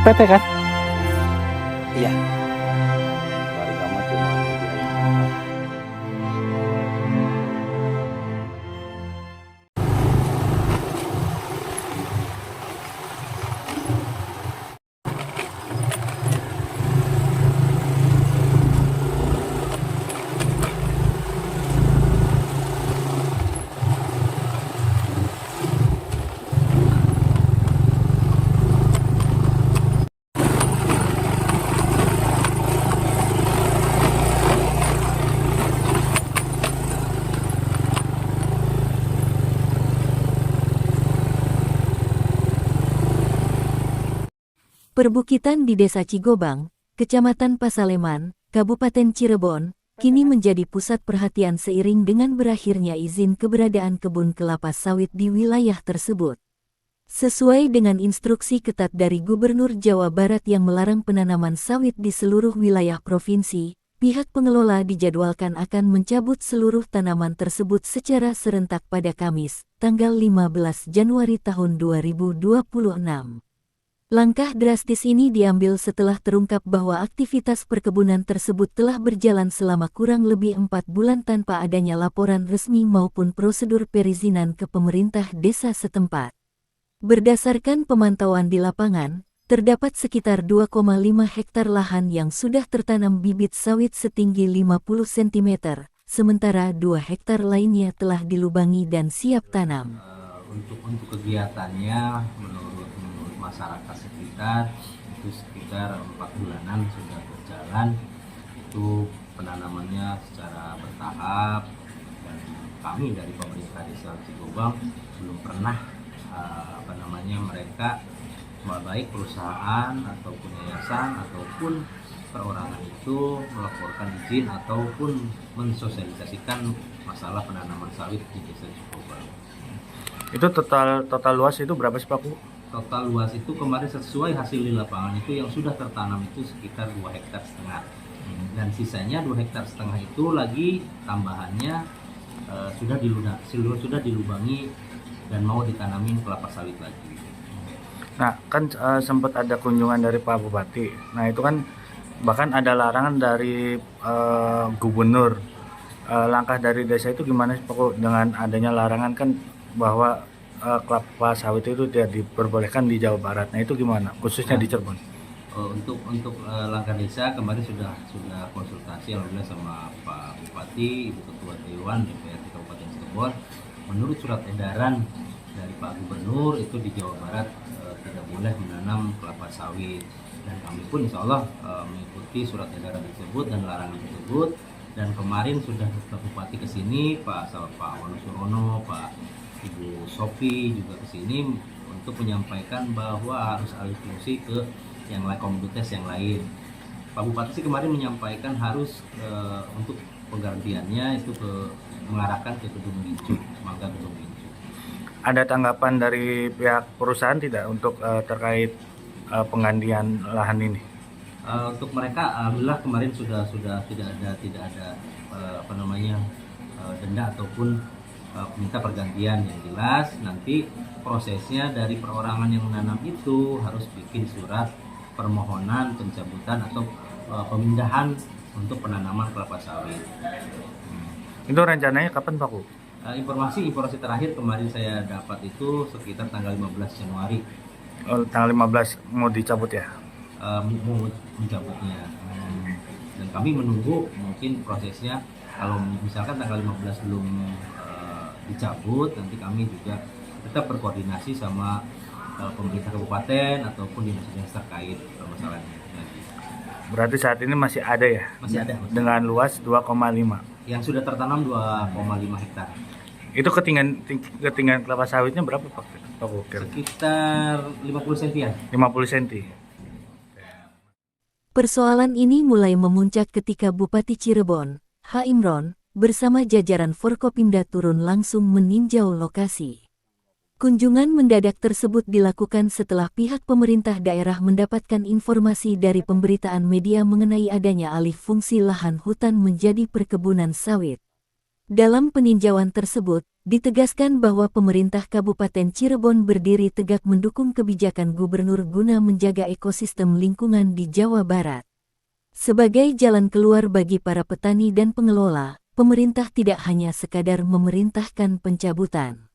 PT kan? Iya. Warga mah cuma menyediain. Perbukitan di Desa Cigobang, Kecamatan Pasaleman, Kabupaten Cirebon, kini menjadi pusat perhatian seiring dengan berakhirnya izin keberadaan kebun kelapa sawit di wilayah tersebut. Sesuai dengan instruksi ketat dari Gubernur Jawa Barat yang melarang penanaman sawit di seluruh wilayah provinsi, pihak pengelola dijadwalkan akan mencabut seluruh tanaman tersebut secara serentak pada Kamis, tanggal 15 Januari tahun 2026. Langkah drastis ini diambil setelah terungkap bahwa aktivitas perkebunan tersebut telah berjalan selama kurang lebih 4 bulan tanpa adanya laporan resmi maupun prosedur perizinan ke pemerintah desa setempat. Berdasarkan pemantauan di lapangan, terdapat sekitar 2,5 hektar lahan yang sudah tertanam bibit sawit setinggi 50 cm, sementara 2 hektar lainnya telah dilubangi dan siap tanam. Untuk kegiatannya menurut masyarakat sekitar itu sekitar 4 bulanan sudah berjalan, itu penanamannya secara bertahap, dan kami dari pemerintah desa Cigobang belum pernah mereka baik perusahaan ataupun yayasan ataupun perorangan itu melaporkan izin ataupun mensosialisasikan masalah penanaman sawit di desa Cigobang. Itu total luas itu berapa sih Pak? Total luas itu kemarin sesuai hasil di lapangan itu yang sudah tertanam itu sekitar 2,5 hektar. Dan sisanya 2,5 hektar itu lagi tambahannya sudah dilubangi dan mau ditanamin kelapa sawit lagi. Nah kan sempat ada kunjungan dari Pak Bupati. Nah itu kan bahkan ada larangan dari gubernur. Langkah dari desa itu gimana sih Pak dengan adanya larangan kan bahwa kelapa sawit itu tidak diperbolehkan di Jawa Barat. Nah itu gimana khususnya di Cirebon? Untuk langkah desa kemarin sudah konsultasi alhamdulillah sama Pak Bupati, Ibu Ketua Dewan DPRD Kabupaten Cirebon. Menurut surat edaran dari Pak Gubernur itu di Jawa Barat tidak boleh menanam kelapa sawit, dan kami pun insya Allah mengikuti surat edaran tersebut dan larangan tersebut. Dan kemarin sudah Pak Bupati ke sini, Pak Wonosurono, Pak Ibu Sofi juga ke sini untuk menyampaikan bahwa harus alih fungsi ke yang lain, komoditas yang lain. Pak Bupati sih kemarin menyampaikan harus untuk penggantiannya itu mengarahkan ke Kedung Gincu, Mangga Kedung Gincu. Ada tanggapan dari pihak perusahaan tidak untuk terkait penggantian lahan ini? Untuk mereka alhamdulillah kemarin sudah tidak ada denda ataupun minta pergantian. Yang jelas nanti prosesnya dari perorangan yang menanam itu harus bikin surat permohonan pencabutan atau pemindahan untuk penanaman kelapa sawit. Itu rencananya kapan Pak? Informasi terakhir kemarin saya dapat itu sekitar tanggal 15 Januari. Tanggal 15 mau dicabut ya? Mau mencabutnya. Dan kami menunggu mungkin prosesnya, kalau misalkan tanggal 15 belum dicabut, nanti kami juga tetap berkoordinasi sama pemerintah kabupaten ataupun dinas-dinas terkait permasalahannya. Berarti saat ini masih ada ya? Masih ada. Dengan luas 2,5. Yang sudah tertanam 2,5 hektar. Itu ketinggian kelapa sawitnya berapa Pak? Sekitar 50 cm. 50 cm. Persoalan ini mulai memuncak ketika Bupati Cirebon, H. Imron, bersama jajaran Forkopimda turun langsung meninjau lokasi. Kunjungan mendadak tersebut dilakukan setelah pihak pemerintah daerah mendapatkan informasi dari pemberitaan media mengenai adanya alih fungsi lahan hutan menjadi perkebunan sawit. Dalam peninjauan tersebut, ditegaskan bahwa pemerintah Kabupaten Cirebon berdiri tegak mendukung kebijakan gubernur guna menjaga ekosistem lingkungan di Jawa Barat. Sebagai jalan keluar bagi para petani dan pengelola, pemerintah tidak hanya sekadar memerintahkan pencabutan.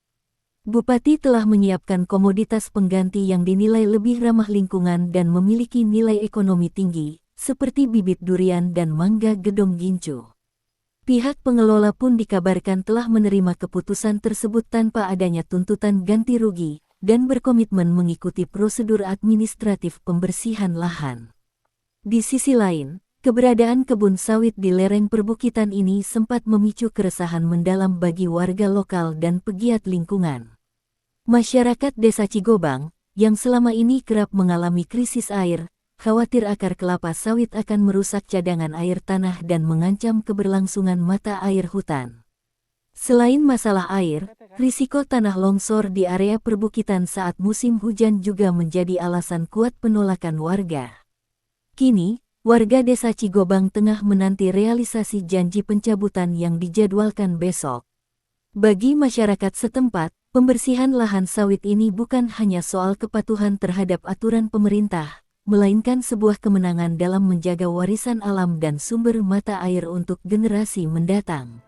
Bupati telah menyiapkan komoditas pengganti yang dinilai lebih ramah lingkungan dan memiliki nilai ekonomi tinggi, seperti bibit durian dan mangga gedong gincu. Pihak pengelola pun dikabarkan telah menerima keputusan tersebut tanpa adanya tuntutan ganti rugi, dan berkomitmen mengikuti prosedur administratif pembersihan lahan. Di sisi lain, keberadaan kebun sawit di lereng perbukitan ini sempat memicu keresahan mendalam bagi warga lokal dan pegiat lingkungan. Masyarakat Desa Cigobang, yang selama ini kerap mengalami krisis air, khawatir akar kelapa sawit akan merusak cadangan air tanah dan mengancam keberlangsungan mata air hutan. Selain masalah air, risiko tanah longsor di area perbukitan saat musim hujan juga menjadi alasan kuat penolakan warga. Kini, warga Desa Cigobang tengah menanti realisasi janji pencabutan yang dijadwalkan besok. Bagi masyarakat setempat, pembersihan lahan sawit ini bukan hanya soal kepatuhan terhadap aturan pemerintah, melainkan sebuah kemenangan dalam menjaga warisan alam dan sumber mata air untuk generasi mendatang.